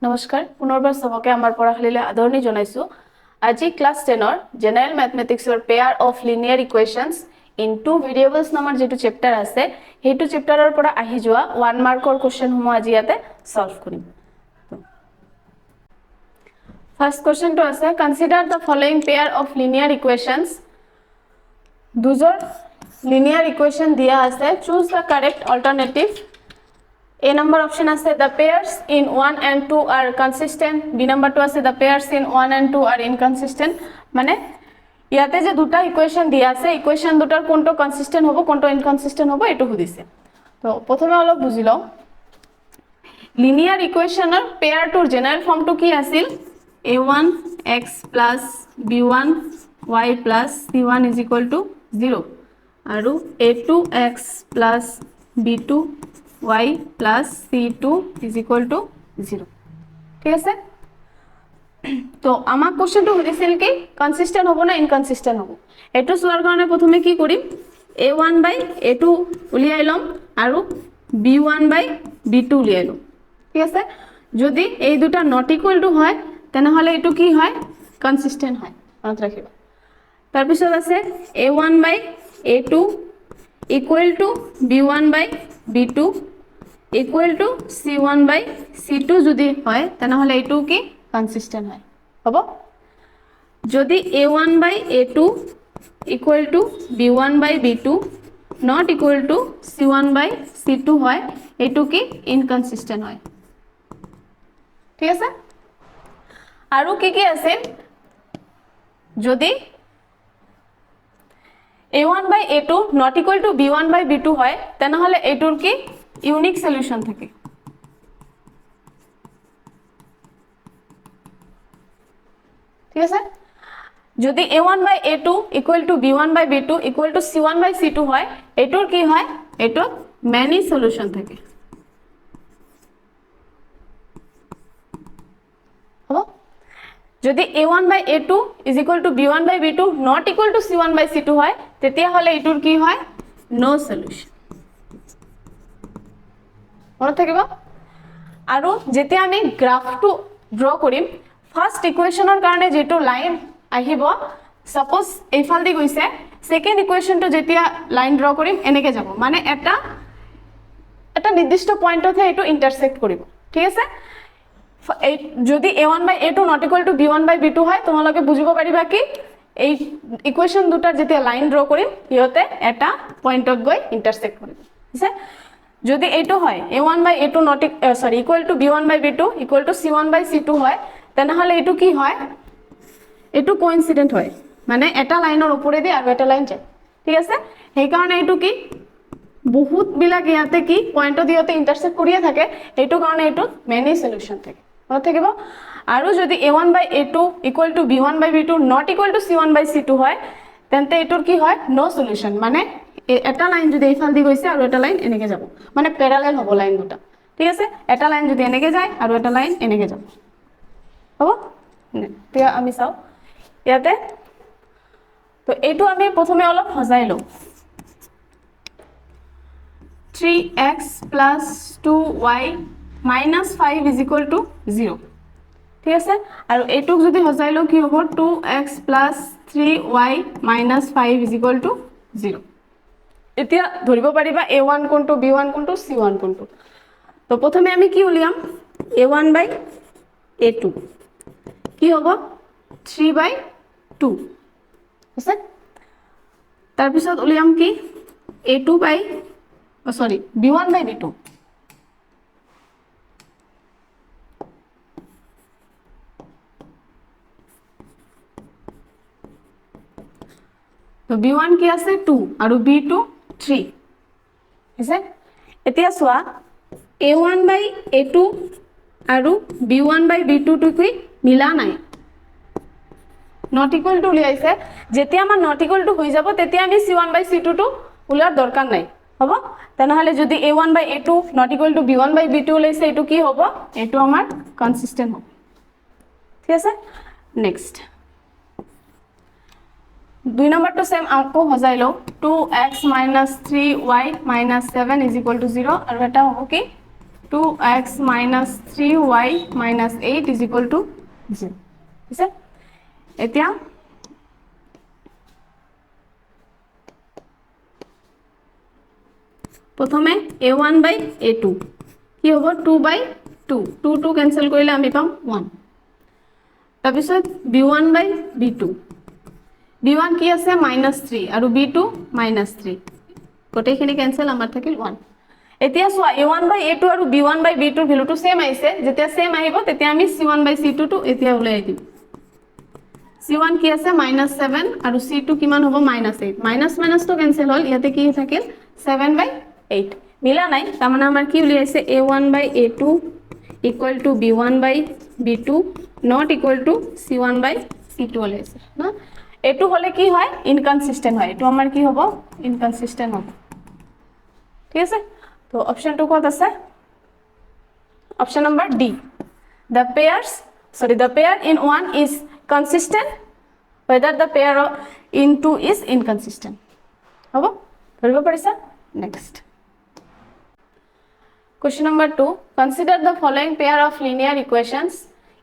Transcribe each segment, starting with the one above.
নমস্কাৰ পুনৰবাৰ সবকে আমাৰ পঢ়াশালীলৈ আদৰণি জনাইছো আজি ক্লাস 10 ৰ জেনাৰেল ম্যাথমেটিক্সৰ pair of linear equations in two variables নামৰ যেটো চেপ্টাৰ আছে হেতু চেপ্টাৰৰ পৰা আহি যোৱা 1 মাৰ্কৰ কোৱেশ্চন সমূহ আজি ইয়াতে সলভ কৰিম ফাৰ্স্ট কোৱেশ্চনটো আছে consider the following pair of linear equations দুজৰ লিনিয়াৰ ইকুৱেশন দিয়া আছে choose the correct alternative A number option আছে the pairs in 1 and 2 are consistent B number 2 আছে the pairs in 1 and 2 are inconsistent মানে ইয়াতে যে দুটা ইকুৱেশন দিয়া আছে ইকুৱেশন দুটাৰ কোনটো কনসিস্টেন্ট হ'ব কোনটো ইনকনসিস্টেন্ট হ'ব এটো সুধিছে তো প্ৰথমে অলপ বুজি লও লিনিয়াৰ ইকুৱেশনৰ পেয়াৰটোৰ জেনাৰেল ফৰ্মটো কি আছিল a1x + b1y + c1 = 0 আৰু a2x + b2y plus c2 is equal to 0 ঠিক আছে তো আমাক কোশ্চেনটো সুধিছিল কি কনসিস্টেন্ট হ'ব না ইনকনসিস্টেন্ট হ'ব এটো সোৱাৰ কাৰণে প্ৰথমে কি কৰিম a1 by a2 উলিয়াই লম আৰু b1 by b2 উলিয়াই লম ঠিক আছে যদি এই দুটা নট ইকুয়াল টু হয় তেনেহলে এটো কি হয় কনসিস্টেন্ট হয় মনত ৰাখিবা তাৰ পিছত আছে a1 by a2 equal to b1 by b2 equal to c1 by c2 যদি হয় তেনেহলে এটো কি কনসিস্টেন্ট হয় হ'ব যদি a1 by a2 equal to b1 by b2 not equal to c1 by c2 হয় এটো কি ইনকনসিস্টেন্ট হয় ঠিক আছে আৰু কি আছে যদি a1 by a2 not equal to b1 by b2 হয় তেনেহলে এটোৰ কি ইউনিক সলিউশন থাকে ঠিক আছে যদি a1 by a2 equal to b1 by b2 equal to c1 by c2 হয় এটোৰ কি হয় এটো মেনি সলিউশন থাকে হ'ব যদি a1 by a2 is equal to b1 by b2 not equal to c1 by c2 হয় তেতিয়া হলে এটোৰ কি হয় নো সলিউশন মনত থাকিব আৰু যেতিয়া আমি গ্ৰাফটো ড্ৰ কৰিম ফাৰ্স্ট ইকুৱেশনৰ কাৰণে যেটো লাইন আহিব সপোজ এইফাল দি গৈছে সেকেন্ড ইকুৱেশনটো যেতিয়া লাইন ড্ৰ কৰিম এনেকে যাব মানে এটা নিৰ্দিষ্ট পয়েন্টত এটো ইন্টাৰসেক্ট কৰিব ঠিক আছে যদি a1 by a2 not equal to b1 by b2 হয় তোমালোকে বুজিব পাৰিবা কি এই ইকুৱেশন দুটাৰ যেতিয়া লাইন ড্ৰ কৰিম ইহতে এটা পয়েন্টত গৈ ইন্টাৰসেক্ট কৰিব আছে যদি এটো হয় a1 by a2 not equal to b1 by b2 equal to c1 by c2 হয় তেনেহলে এটো কি হয় এটো কোইন্সিডেন্ট হয় মানে এটা লাইনৰ উপৰে দি আৰু এটা লাইন যায় ঠিক আছে সেই কাৰণে এটো কি বহুত বিলাক ইয়াতে কি পয়েন্ট দিওতে ইন্টাৰসেক্ট কৰিয়ে থাকে এটো কাৰণে এটো মেনি সলিউশন থাকে মনত থাকিব আৰু যদি a1 by a2 equal to b1 by b2 not equal to c1 by c2 হয় তেন্তে এটোৰ কি হয় নো সলিউশন মানে এটা লাইন যদি এইফাল দি গৈছে আৰু এটা লাইন এনেকে যাব মানে প্যারালাল হ'ব লাইন দুটা ঠিক আছে এটা লাইন যদি এনেকে যায় আৰু এটা লাইন এনেকে যাব হ'ব তেতিয়া আমি চাও ইয়াতে তো এইটো আমি প্ৰথমে অলপ হজাই লও 3x + 2y - 5 is equal to 0 ঠিক আছে আৰু এইটোক যদি হজাই লও কি হ'ব 2x + 3y - 5 is equal to 0 এতিয়া ধৰিব পাৰিবা a1 কোনটো b1 কোনটো c1 কোনটো তো প্ৰথমে আমি কি উলিয়াম a1 by a2 কি হ'ব 3 by 2 আছে তাৰ পিছত উলিয়াম কি a2 by b1 by b2 তো b1 কি আছে 2 আৰু b2 3 আছে এতিয়া সোৱা a1 by a2 আৰু b1 by b2 টু কি মিলা নাই not equal to উলিয়াইছে যেতিয়া আমাৰ not equal to হৈ যাব তেতিয়া আমি c1 by c2 টু উলিয়াৰ দৰকাৰ নাই হ'ব তেনেহলে যদি a1 by a2 not equal to b1 by b2 উলাইছে এটো কি হ'ব এটো আমাৰ কনসিস্টেন্ট হ'ব ঠিক আছে নেক্সট দুই নম্বৰটো সেম আকৌ হজাই লও 2x - 3y - 7 is equal to 0 আৰু এটা হ'ব কি 2x minus 3y minus 8 is equal to 0 আছে এতিয়া প্রথমে a1 by a2 কি হ'ব 2 by 2 2 2 ক্যান্সেল কৰিলে আমি পাম 1 তাৰপিছত b1 by b2 b1 কি আছে -3 আৰু b2 -3 গোটেইখিনি ক্যান্সেল আমাৰ থাকিল 1 এতিয়া সোয়া a1 by a2 আৰু b1 by b2 ভ্যালুটো সেম আইছে যেতিয়া সেম আহিব তেতিয়া আমি c1 by c2 টো এতিয়া উলাই দিম c1 কি আছে -7 আৰু c2 কিমান হ'ব -8 মাইনাস মাইনাস তো ক্যান্সেল হল ইয়াতে কি থাকিল 7 by 8 মিলা নাই তাৰ মানে আমাৰ কি উলিয়াইছে a1 by a2 equal to b1 by b2 not equal to c1 by c2 উলাইছে না এটু হলে কি হয় ইনকনসিস্টেন্ট হয় এটু আমাৰ কি হ'ব ইনকনসিস্টেন্ট হ'ব ঠিক আছে তো অপশন 2 কত আছে option number D the pair in 1 is consistent whether the pair in 2 is inconsistent হবো ধৰিব পাৰিছা next question number 2 consider the following pair of linear equations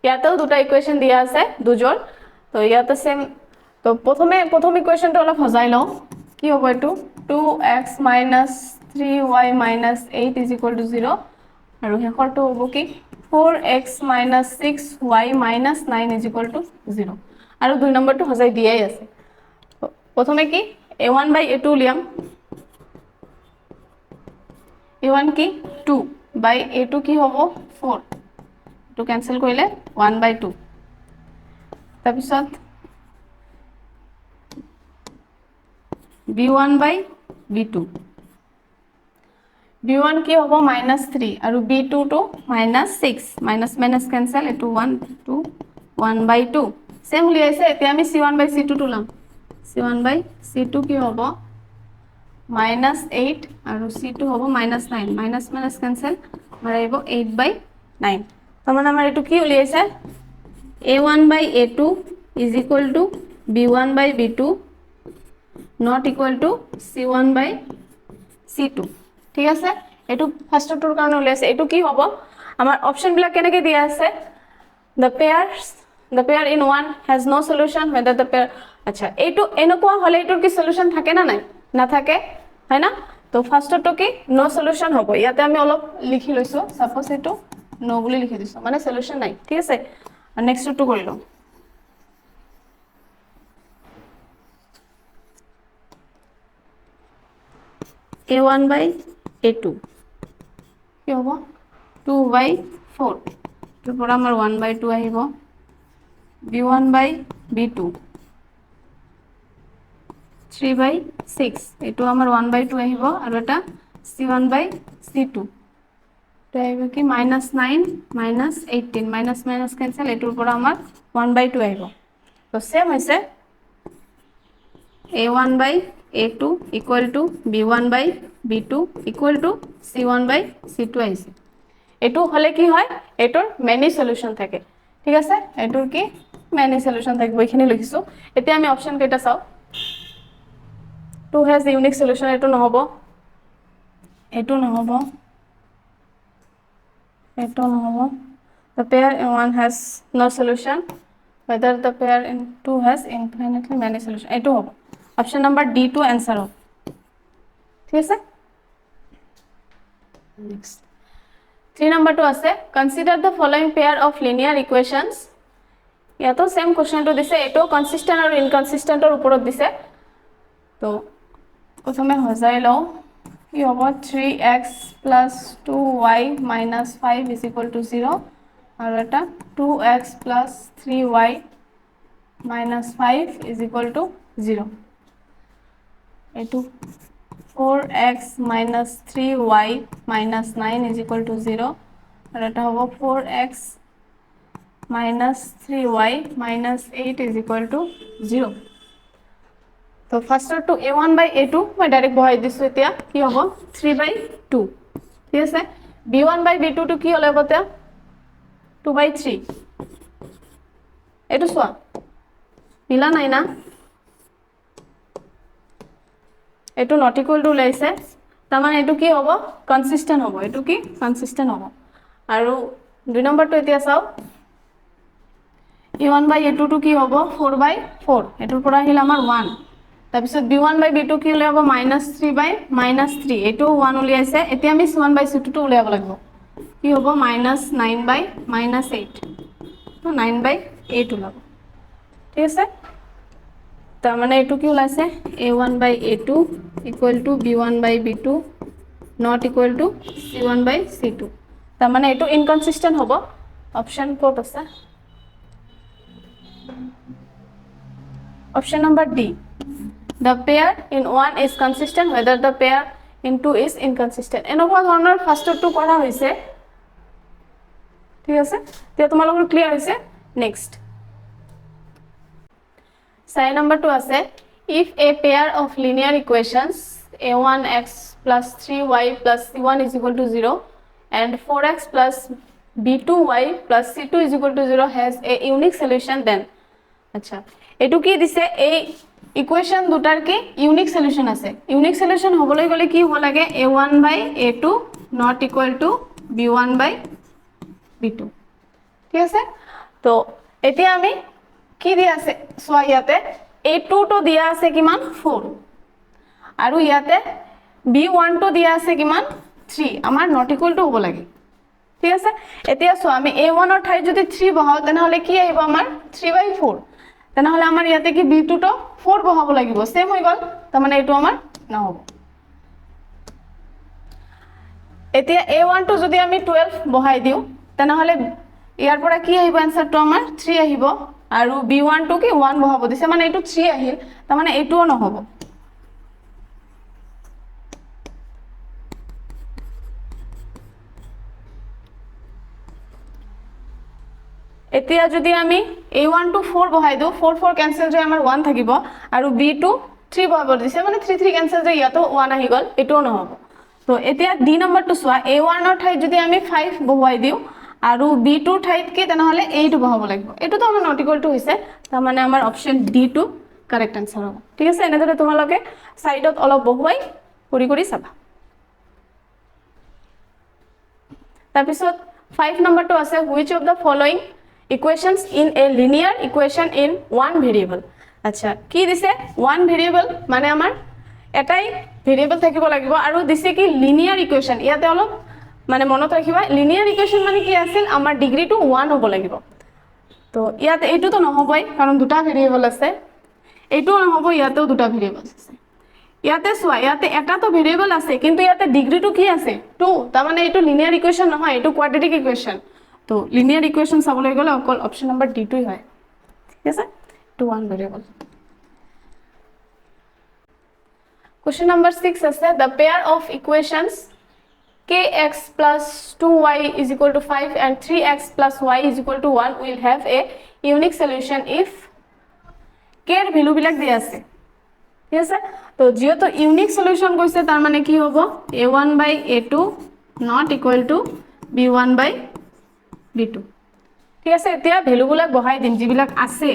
ইয়াতেও দুটা ইকুয়েশন দিয়া আছে দুজোৰ তো ইয়াতে সেম তো প্ৰথম ইকুয়েশনটো অলপ হজাই লও কি হ'ব এটো 2x - 3y - 8 is equal to 0 আৰু হেকৰটো হ'ব কি 4x - 6y - 9 is equal to 0 আৰু দুই নম্বৰটো হজাই দিয়াই আছে প্ৰথমে কি a1 by a2 Liam a1 কি 2 by a2 কি হ'ব 4 to cancel কৰিলে 1 by 2 তাৰপিছত b1 by b2 b1 কি হ'ব -3 আৰু b2 to -6 minus minus cancel এটো 1 2 1 by 2 সেম উলিয়াইছে এতিয়া আমি c1 by c2 টো লম c1 by c2 কি হ'ব -8 আৰু c2 হ'ব -9 minus minus cancel মাৰিব 8 by 9 তাৰমানে আমাৰ এটো কি উলিয়াইছে a1 by a2 is equal to b1 by b2 not equal to c1 by c2 ঠিক আছে এটো ফাৰ্স্টটোৰ কাৰণে উলাইছে এটো কি হ'ব আমাৰ অপশন বিলাক কেনেকৈ দিয়া আছে the pair in 1 has no solution whether the pair আচ্ছা এটো এনেকুৱা হলে এটোৰ কি সলিউশন থাকে না নাই না থাকে হয় না তো ফার্স্টটো কি নো সলিউশন হ'ব ইয়াতে আমি অলপ লিখি লৈছো সাপোজ এটো নো বুলি লিখি দিছো মানে সলিউশন নাই ঠিক আছে আৰু নেক্সটটো কৰি লও a1 by a2 কি হ'ব 2 by 4 এর পর আমার 1 by 2 আহিব b1 by b2 3 by 6 এটো আমার 1 by 2 আহিব আৰু এটা c1 by c2 তো আহিব কি -9 -18 মাইনাস মাইনাস ক্যান্সেল এটোৰ পৰা আমাৰ 1 by 2 আহিব তো সেম হৈছে a1 by a2 equal to b1 by b2 equal to c1 by c2 আহিছে এটো হলে কি হয় এটোৰ মেনি সলিউশন থাকে ঠিক আছে এটোৰ কি মেনি সলিউশন থাকিব এখানে লিখিছো এতিয়া আমি অপশন কেইটা চাও 2 has unique solution এটো নহব এটো নহব এটো নহব the pair in 1 has no solution whether the pair in 2 has infinitely many solution এটো হ'ব অপশন নাম্বার ডি টু आंसर হ'ব ঠিক আছে next 3 number 2 আছে consider the following pair of linear equations ইয়াতো সেম কোশ্চেনটো দিছে এটো কনসিস্টেন্ট আৰু ইনকনসিস্টেন্টৰ ওপৰত দিছে তো প্ৰথমে হজাই লও কি হ'ব 3x + 2y - 5 is equal to 0 আৰু এটা 2x + 3y - 5 is equal to 0 এটো 4x - 3y - 9 is equal to 0 আৰু এটা হ'ব 4x - 3y - 8 is equal to 0 তো ফার্স্টটো a1 by a2 মই ডাইরেক্ট বহাই দিছো এতিয়া কি হ'ব 3 by 2 ঠিক আছে b1 by b2 টো কি হলে বতা 2 by 3 এটো সোয়া মিলা নাই না এটো নট ইকুয়াল টু লাইছে তাৰ মানে এটো কি হ'ব কনসিস্টেন্ট হ'ব এটো কি কনসিস্টেন্ট হ'ব আৰু 2 নম্বৰটো এতিয়া চাও a1/a2 টু কি হ'ব 4/4 এটোৰ পৰা আহিল আমাৰ 1 তাৰ পিছত b1/b2 কি উলিয়াব -3/-3 এটো 1 উলিয়াইছে এতিয়া আমি c1/c2 টো উলিয়াব লাগিব কি হ'ব -9/-8 তো 9/8 উলাব ঠিক আছে তাৰ মানে এটো কি ওলাইছে a1/a2 = b1/b2 not equal to c1/c2 তাৰ মানে এটো ইনকনসিস্টেন্ট হ'ব অপচন কোড আছে Option number D. The pair in 1 is consistent whether the pair in 2 is inconsistent. এনেকুৱা ধৰণৰ ফাৰ্ষ্টটো কৰা হৈছে ঠিক আছে তে তোমালোকৰ ক্লিয়াৰ হৈছে নেক্সট সাই নম্বৰ 2 আছে if a pair of linear equations a1x plus 3y plus c1 is equal to 0 and 4x plus b2y plus c2 is equal to 0 has a unique solution then আচ্ছা এটো কি দিছে এই equation দুটাৰ কি unique solution আছে unique solution হবলৈ গলে কি হ'ব লাগে a1/a2 not equal to b1/b2 ঠিক আছে তো এতিয়া আমি কি দিয়া আছে সোয়া ইয়াতে a2 তো দিয়া আছে কিমান 4 আৰু ইয়াতে b1 তো দিয়া আছে কিমান 3 আমাৰ not equal to হ'ব লাগে ঠিক আছে এতিয়া সোয়া আমি a1 ৰ ঠাই যদি 3 বহাও তেনে হলে কি আহিব আমাৰ 3/4 তেনে হলে আমাৰ ইয়াতে কি b2 তো 4 বহাব লাগিব সেম হৈ গল তাৰ মানে এটো আমাৰ না হ'ব এতিয়া a1 তো যদি আমি 12 বহাই দিও তেনে হলে ইয়াৰ পৰা কি আহিব आंसर তো আমাৰ 3 আহিব আৰু b1 তো কি 1 বহাব দিছে মানে এটো 3 আহিল তাৰ মানে এটোও নহব এতিয়া যদি আমি a1 to 4 বহাই দিও 4 ক্যান্সেল যায় আমাৰ 1 থাকিব আৰু b2 3 বহাব দিছে মানে 3 ক্যান্সেল যায় ইয়াতো 1 আহি গল এটো নহব তো এতিয়া d নম্বৰটো সোয়া a1 ৰ ঠাইত যদি আমি 5 বহাই দিও আৰু b2 ঠাইত কি তেনে হলে 8 বহাব লাগিব এটো তো আমাৰ নট ইকুয়াল টু হৈছে তাৰ মানে আমাৰ অপচন d টু কাৰেক্ট आंसर হ'ব ঠিক আছে এনেদৰে তোমালোকে সাইডত অলপ বহুৱাই কৰি চাবা তাৰ পিছত 5 নম্বৰটো আছে which of the following equations in a linear equation in one variable আচ্ছা কি দিছে one variable মানে আমাৰ এটাই ভেৰিয়েবল থাকিব লাগিব আৰু দিছে কি linear equation ইয়াতে অলপ মানে মনত ৰাখিবা linear equation মানে কি আছিল আমাৰ ডিগ্ৰী টু 1 হ'ব লাগিব তো ইয়াতে এটো তো নহবই কাৰণ দুটা ভেৰিয়েবল আছে এটো নহব ইয়াতেও দুটা ভেৰিয়েবল আছে ইয়াতে সোয়া ইয়াতে এটা তো ভেৰিয়েবল আছে কিন্তু ইয়াতে ডিগ্ৰী টু কি আছে 2 তাৰ মানে এটো linear equation নহয় এটো quadratic equation तो linear equation সাবলে গলে অকল অপশন নাম্বার d2 হয় ঠিক আছে টু ওয়ান ভেরিয়েবল क्वेश्चन नंबर 6 আছে the pair of equations kx plus 2y is equal to 5 and 3x plus y is equal to 1 will have a unique solution if k এর value বিলাক দিয়া আছে ঠিক আছে তো জিও তো ইউনিক সলিউশন কইছে তার মানে কি হবে a1/a2 not equal to b1/b2 ঠিক আছে এতিয়া ভ্যালু গুলা বহাই দিম জিবিলাক আছে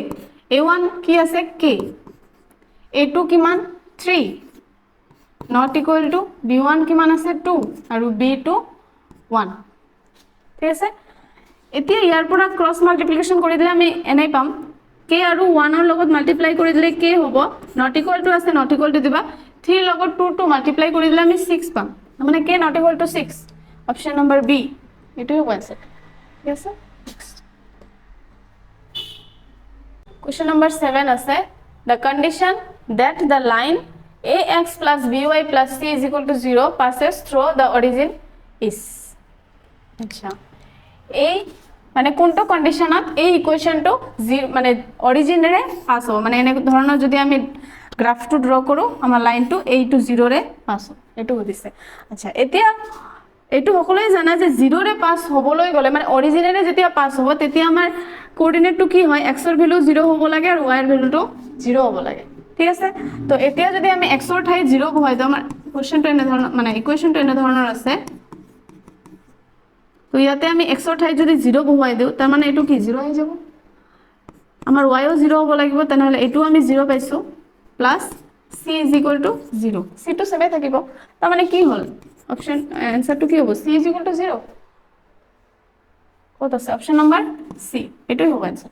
a1 কি আছে k a2 কিমান 3 not equal to b1 কিমান আছে 2 আৰু b2 1 ঠিক আছে এতিয়া ইয়াৰ পৰা ক্ৰস মাল্টিপ্লিকেশন কৰি দিলে আমি এনেই পাম k আৰু 1 ৰ লগত মাল্টিপ্লাই কৰি দিলে k হ'ব not equal to আছে not equal to দিবা 3 ৰ লগত 2 to মাল্টিপ্লাই কৰি দিলে আমি 6 পাম মানে k not equal to 6 option number b এটোই হ'ব answer Yes, sir. Next. Question number 7 আছে the condition that the line ax plus by plus c is equal to 0 passes through the origin is আচ্ছা এই মানে কোনটো কন্ডিশনত এই ইকুয়েশনটো মানে অৰিজিনৰে pass হ'ব মানে এনে ধৰণৰ যদি আমি গ্ৰাফটো ড্ৰ কৰো আমাৰ লাইনটো a to 0 ৰে পাস হ'ব এটো দিছে আচ্ছা এতিয়া এটো সকলোই জানা যে 0 ৰে পাস হবলৈ গলে মানে অৰিজিনৰে যেতিয়া পাস হ'ব তেতিয়া আমাৰ কোঅৰ্ডিনেটটো কি হয় x ৰ ভ্যালু 0 হ'ব লাগে আৰু y ৰ ভ্যালুটো 0 হ'ব লাগে ঠিক আছে তো এতিয়া যদি আমি x ৰ ঠাই 0 বহাই দিও আমাৰ কোৱেশ্চনটো এনে ধৰণৰ মানে ইকুয়েশনটো এনে ধৰণৰ আছে তো ইয়াতে আমি x ৰ ঠাই যদি 0 বহাই দিও তাৰ মানে এটো কি 0 হৈ যাব আমাৰ y ও 0 হ'ব লাগিব তেনহলে এটো আমি 0 পাইছো plus c is equal to 0 c to সেমে থাকিব তাৰ মানে কি হল অপশন আনসারটো কি হ'ব c is equal to 0 কত আছে অপশন নাম্বার c এটাই হবে answer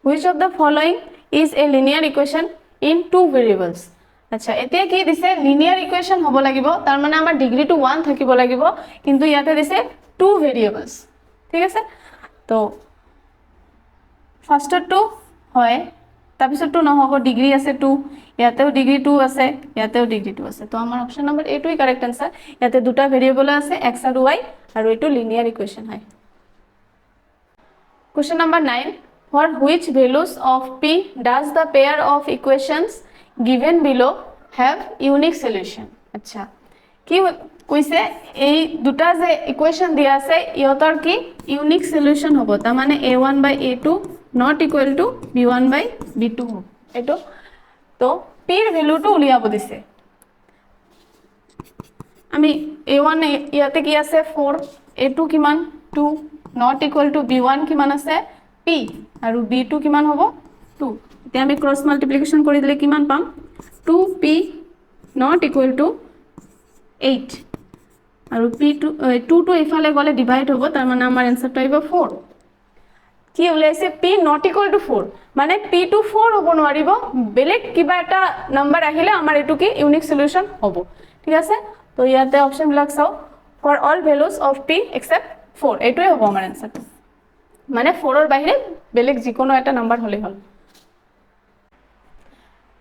which of the following is a linear equation in two variables আচ্ছা এতিয়া কি দিছে লিনিয়ার ইকুয়েশন হ'ব লাগিব তাৰ মানে আমাৰ ডিগ্ৰী টু 1 থাকিব লাগিব কিন্তু ইয়াতে দিছে two variables ঠিক আছে তো ফার্স্ট টু হয় তাৰপিছত টু নহব ডিগ্ৰী আছে 2 ইয়াতেও ডিগ্ৰী 2 আছে ইয়াতেও ডিগ্ৰী 2 আছে তো আমাৰ অপশন নম্বৰ এ টুই কাৰেক্ট आंसर ইয়াতে দুটা ভেৰিয়েবল আছে x আৰু y আৰু এটো লিনিয়ার ইকুয়েশন হয় question number 9 for which values of p does the pair of equations given below have unique solution আচ্ছা কি কইছে এই দুটা যে ইকুয়েশন দিয়া আছে ইহতৰ কি ইউনিক সলিউশন হ'ব তা মানে a1 by a2 not equal to b1 by b2 এটো তো p এর ভ্যালুটো উলিয়াব দিছে আমি a1 ইয়াতে কি আছে 4 a2 কিমান 2 not equal to b1 কিমান আছে p আৰু b2 কিমান হ'ব 2 এতিয়া আমি ক্ৰস মাল্টিপ্লিকেশন কৰি দিলে কিমান পাম 2p not equal to 8 আৰু p2 2 to ইফালে গলে ডিভাইড হ'ব তাৰ মানে আমাৰ आंसरটো আহিব 4 কি ওলাইছে p not equal to 4 মানে p to 4 হ'ব নোৱাৰিব বেলেগ কিবা এটা নাম্বাৰ আহিলে আমাৰ এটো কি ইউনিক সলিউশন হ'ব ঠিক আছে তো ইয়াতে অপশন বিলাক চাও for all values of p except 4 এটোই হ'ব আমাৰ आंसरটো মানে 4 এর বাইরে বেলেগ যিকোনো একটা নাম্বার হলে হল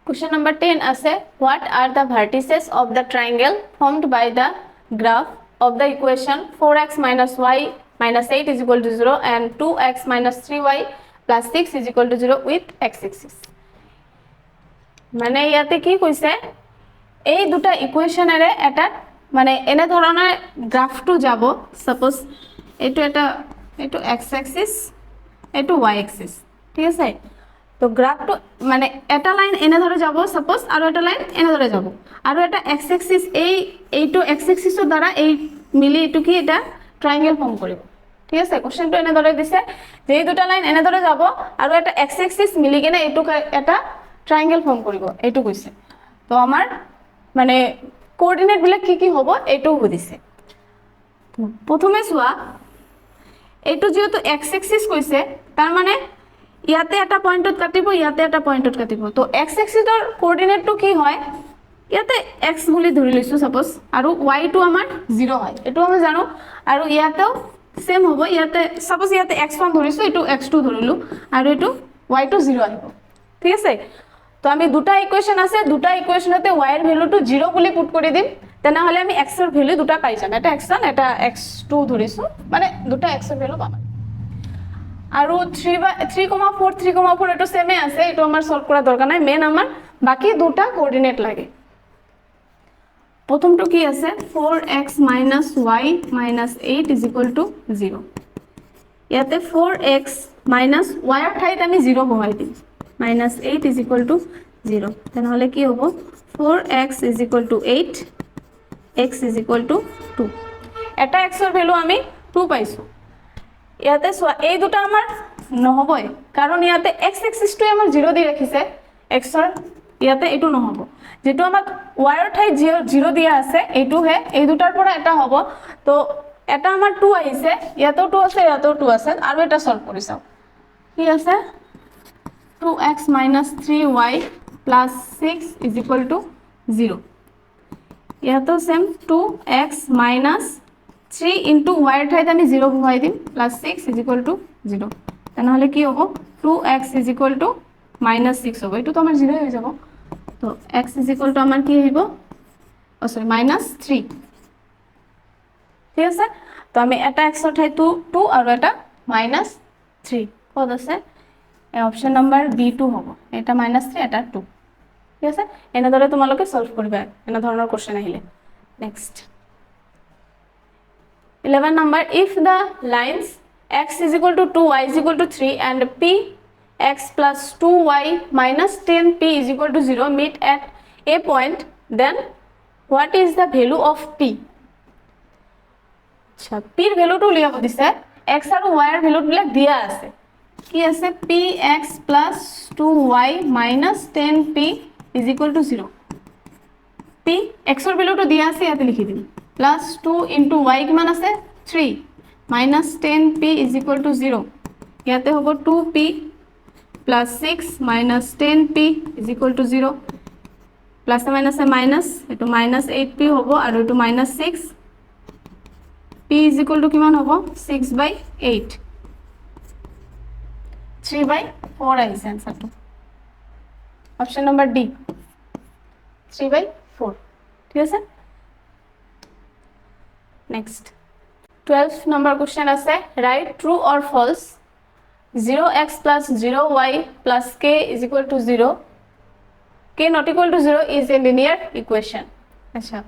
क्वेश्चन नंबर 10 আছে what are the vertices of the triangle formed by the graph of the equation 4x minus y minus 8 is equal to 0 and 2x minus 3y plus 6 is equal to 0 with x-axis মানে ইয়াতে কি কইছে এই দুটা ইকুয়েশনৰে এটা মানে এনে ধৰণৰ গ্রাফটো যাব সাপোজ এটো x axis এটো y axis ঠিক আছে তো গ্রাফটো মানে এটা লাইন এনে ধরে যাব সাপোজ আৰু এটা লাইন এনে ধৰে যাব আৰু এটা x axis এইটো x axis এৰ দ্বাৰা এই মিলি এটো কি এটা ট্ৰায়াঙ্গেল ফৰ্ম কৰিব ঠিক আছে কোশ্চেনটো এনে ধৰে দিছে যে এই দুটা লাইন এনে ধৰে যাব আৰু এটা x axis মিলি কেনে এটো এটা ট্ৰায়াঙ্গেল ফৰ্ম কৰিব এটো কইছে তো আমাৰ মানে কোঅৰ্ডিনেট বিলাক কি হ'ব এটো বুজিছে প্ৰথমে সোয়া এটো যেহেতু x axis কইছে তার মানে ইয়াতে এটা পয়েন্টত কাটিব ইয়াতে এটা পয়েন্টত কাটিব তো x axis এর কোঅর্ডিনেটটো কি হয় ইয়াতে x বুলি ধৰি লৈছো সাপোজ আৰু y টো আমাৰ 0 হয় এটো আমি জানো আৰু ইয়াতেও সেম হ'ব ইয়াতে সাপোজ ইয়াতে x1 ধৰিছো এটো x2 ধৰিলো আৰু এটো y টো 0 আহিব ঠিক আছে তো আমি দুটা ইকুয়েশন আছে দুটা ইকুয়েশনতে y এর ভ্যালুটো 0 বুলি পুট কৰি দিম তেনা হলে আমি x এৰ ভ্যালু দুটা পাই যাম এটা x1 এটা x2 ধৰিছো মানে দুটা x এৰ ভ্যালু পাম আৰু 3,4 3,4 এটো সেমে আছে এটো আমাৰ সলভ কৰা দৰকাৰ নাই মেন আমাৰ বাকি দুটা কোঅর্ডিনেট লাগে প্রথমটো কি আছে 4x - y - 8 = 0 ইয়াতে 4x - y এর ঠাইত আমি 0 বহাই দিম -8 = 0 তেন হলে কি হ'ব 4x = 8 x = 2 এটা x এর ভ্যালু আমি 2 পাইছো ইয়াতে এই দুটা আমাৰ নহবই কাৰণ ইয়াতে x এক্সিসটো আমাৰ 0 দি ৰাখিছে x এৰ ইয়াতে এটো নহব যেটো আমাক y এৰ ঠাই 0 দিয়া আছে এটো হে এই দুটাৰ পৰা এটা হ'ব তো এটা আমাৰ 2 আহিছে ইয়াতেও 2 আছে ইয়াতেও 2 আছে আৰু এটা সলভ কৰি চাও কি আছে 2x - 3y + 6 = 0 ইয়াতেও সেম 2x - 3 into y এর ঠাইত আমি 0 বহাই দিম + 6 = 0 তেন হলে কি হ'ব 2x = -6 হ'ব এটো তো আমাৰ 0 হৈ যাব তো x = আমাৰ কি হইব ও সরি -3 ঠিক আছে তো আমি এটা x এর ঠাই 2 আৰু এটা -3 কত আছে এই অপশন নাম্বার B2 হ'ব এটা -3 এটা 2 ঠিক আছে এনে ধরে তোমালোকে সলভ কৰিবা এনে ধৰণৰ কোশ্চেন আহিলে next 11 number if the lines x = 2 y = 3 and p x plus 2y minus 10p = 0 meet at a point then what is the value of p আচ্ছা p এর ভ্যালুটো লিয়াব দিছে x আৰু y এর ভ্যালু বিলাক দিয়া আছে কি আছে px plus 2y minus 10p is equal to 0 p x ৰ ভ্যালুটো দিয়া আছে ইয়াতে লিখি দিম plus 2 into y কিমান আছে 3 minus 10p is equal to 0 ইয়াতে হ'ব 2p plus 6 minus 10p is equal to 0 plus minus minus এটো minus 8p হ'ব আৰু এটো minus 6 p is equal to কিমান হ'ব 6 by 8 3 by 4 আহিছে আনসারটো অপশন নাম্বার ডি 3 by 4 ঠিক আছে নেক্সট 12 নাম্বার কোশ্চেন আছে right true or false 0x plus 0y plus k is equal to 0 k not equal to 0 is a linear equation acha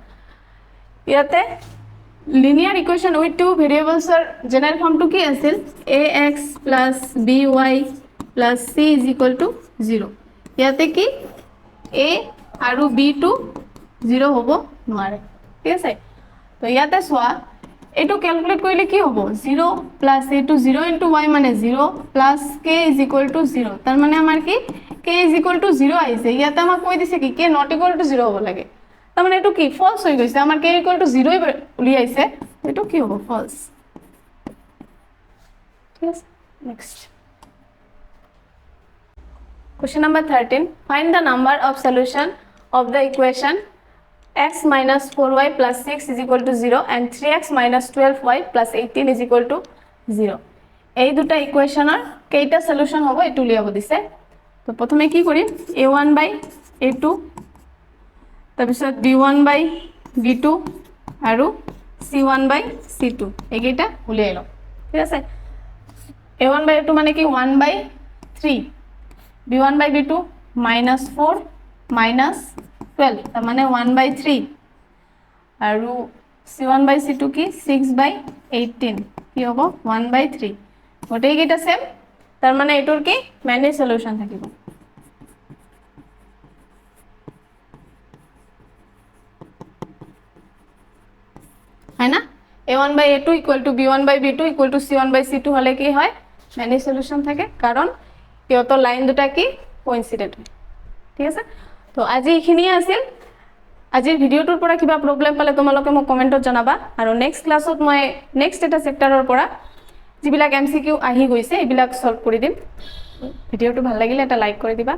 ইয়াতে linear equation with two variables are general form to ki asil ax plus by plus c is equal to 0 ইয়াতে কি a আৰু b to 0 হ'ব নোৱাৰে ঠিক আছে তো ইয়াতে সোয়া এটো ক্যালকুলেট কৰিলে কি হ'ব 0 plus a to 0 into y মানে 0 plus k is equal to 0 তাৰ মানে আমাৰ কি k is equal to 0 আইছে ইয়াতে আমাক কৈ দিছে কি k not equal to 0 হ'ব লাগে তাৰ মানে এটো কি ফলস হৈ গৈছে আমাৰ k equal to 0 উলিয়াইছে এটো কি হ'ব ফলস ঠিক আছে next question number 13 find the number of solution of the equation x minus 4y plus 6 is equal to 0 and 3x minus 12y plus 18 is equal to 0 এই দুটা ইকুয়েশনৰ কেইটা সলিউশন হ'ব এটো লিয়াব দিছে তো প্ৰথমে কি কৰিম a1 by a2 তাৰপিছত b1 by b2 আৰু c1 by c2 এইকেইটা উলিয়াই লও ঠিক আছে a1 by a2 মানে কি 1 by 3 b1 by b2 minus 4 minus 12 তাৰ মানে 1 by 3 আৰু c1 by c2 কি 6 by 18 কি হ'ব 1 by 3 গোটেই কেইটা সেম তাৰ মানে এটোৰ কি মেনি সলিউশন থাকিব है ना a1 by a2 equal to b1 by b2 equal to c1 by c2 হলে কি হয় মেনি সলিউশন থাকে কারণ ইয়ত লাইন দুটা কি কোইন্সিডেন্ট হয় ঠিক আছে তো আজি এখিনি আছিল আজিৰ ভিডিওটোৰ পৰা কিবা প্ৰবলেম পালে তোমালোকে মোক কমেন্টত জনাবা আৰু নেক্সট ক্লাছত মই নেক্সট এটা সেক্টৰৰ পৰা যিবিলাক এমসিকিউ আহি গৈছে এইবিলাক সলভ কৰি দিম ভিডিওটো ভাল লাগিলে এটা লাইক কৰি দিবা